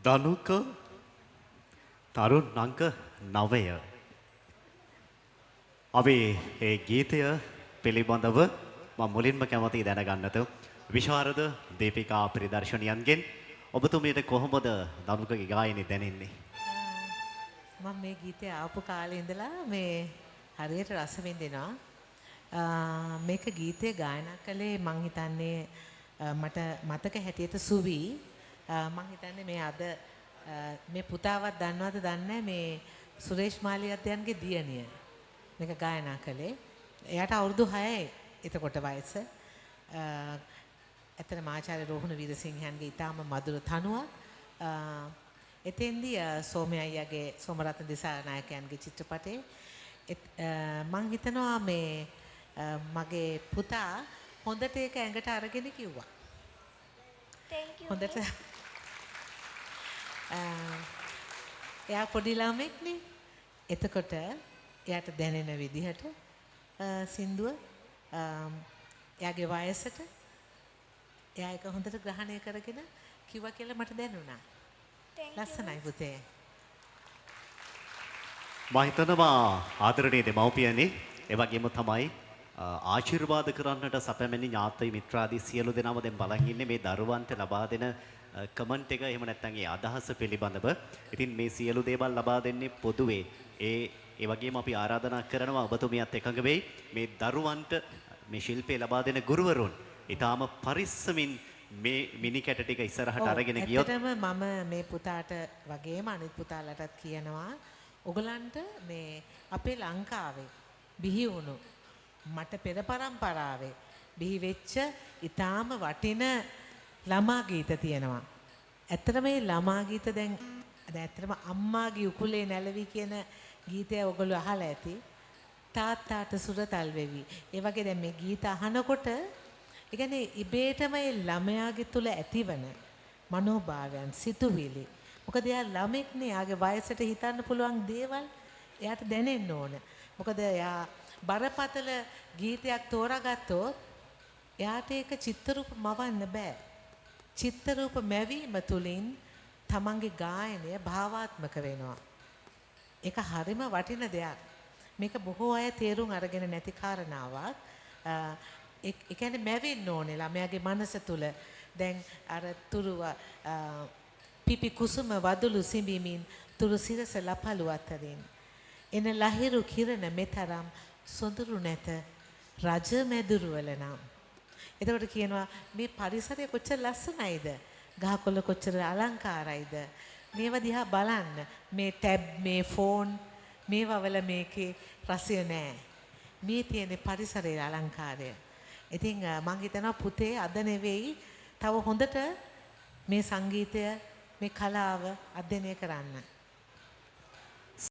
ධනුක තරුණ අංක 9 අපි ඒ ගීතය පිළිබඳව මම මුලින්ම කැමතියි දැනගන්නට විශාරද දීපිකා ප්‍රදර්ශනියන්ගෙන් ඔබතුමියට කොහොමද ධනුකගේ ගායනය දැනෙන්නේ? මම මේ ගීතය ආපු කාලේ ඉඳලා මේ හරියට රස විඳිනවා. මේක ගීතය ගායනා කළේ මං හිතන්නේ මට මතක හැටියට සුවි මං හිතන්නේ මේ අද මේ පුතාවත් දන්නවද දන්නේ මේ සුරේෂ් මාලියද්දයන්ගේ දියණිය මේක ගායනා කළේ. එයාට අවුරුදු 6යි එතකොට වයස. ඇත්තටම ආචාර්ය රෝහණ වීරසිංහයන්ගේ ඊටාම මధుර තනුවක්. එතෙන්දී සෝමය අයියාගේ සෝමරත්න දිසානායකයන්ගේ චිත්‍රපටයේ මං හිතනවා මේ මගේ පුතා හොඳට ඒක ඇඟට අරගෙන කිව්වා. හොඳට එයා පොඩි ළමෙක්නේ. එතකොට එයාට දැනෙන විදිහට සින්දුව එයාගේ වයසට එයා ඒක හොඳට ග්‍රහණය කරගෙන කිව්වා කියලා මට දැනුණා. ලස්සනයි පුතේ. මම හිතනවා ආදරණීය දෙමව්පියනි ඒ වගේම තමයි ආශිර්වාද කරන්නට සැපැමෙනි ඥාති මිත්‍රාදී සියලු දෙනාම දැන් බලන් ඉන්නේ මේ දරුවන්ට ලබා දෙන කමෙන්ට් එක එහෙම නැත්නම් ඒ අදහස පිළිබඳව. ඉතින් මේ සියලු දේවල් ලබා දෙන්නේ පොදුවේ. ඒ වගේම අපි ආරාධනා කරනවා ඔබතුමියත් එකඟ වෙයි මේ දරුවන්ට මේ ශිල්පේ ලබා දෙන ගුරුවරුන් ඊටාම පරිස්සමින් මේ මිනි කැට ටික ඉස්සරහට අරගෙන ගියොත් ඇත්තටම මම මේ පුතාට වගේම අනිත් පුතාලටත් කියනවා ඔයගලන්ට මේ අපේ ලංකාවේ බිහි වුණු මට පෙර පරම්පරාවේ බිහි වෙච්ච ඊටාම වටින ළමා ගීත තියෙනවා. ඇත්තටම මේ ළමා ගීත දැන් ඇත්තටම අම්මාගේ උකුලේ නැලවි කියන ගීතය ඔයගොල්ලෝ අහලා ඇති. තාත්තාට සුරතල් වෙවි. ඒ වගේ දැන් මේ ගීත අහනකොට ඒ කියන්නේ ඉබේටම මේ ළමයාගේ තුල ඇතිවන මනෝභාවයන් සිතුවිලි. මොකද එයා ළමෙක්නේ. එයාගේ වයසට හිතන්න පුළුවන් දේවල් එයාට දැනෙන්න ඕන. මොකද එයා බරපතල ගීතයක් තෝරාගත්තොත් එයාට ඒක චිත්‍රරූප මවන්න බෑ. චිත්‍රරූප මැවීම තුලින් තමන්ගේ ගායනය භාවාත්මක වෙනවා. ඒක හරිම වටින දෙයක්. මේක බොහෝ අය තේරුම් අරගෙන නැති කාරණාවක්. ඒ කියන්නේ මැවෙන්න ඕනේ ළමයාගේ මනස තුල. දැන් අර තුරුව පිපි කුසුම වදුළු සිඹිමින් තුරු සිරස ලපළු අතරින් එන ලහිරු කිරණ මෙතරම් සොඳුරු නැත රජ මැදුරුවල නම්. එතකොට කියනවා මේ පරිසරය කොච්චර ලස්සනයිද, ගහකොළ කොච්චර අලංකාරයිද, මේවා දිහා බලන්න. මේ ටැබ්, මේ ෆෝන්, මේවා වල මේකේ රසය නෑ. මේ තියෙන පරිසරයේ අලංකාරය. ඉතින් මං හිතනවා පුතේ අද නෙවෙයි තව හොඳට මේ සංගීතය, මේ කලාව අධ්‍යයනය කරන්න.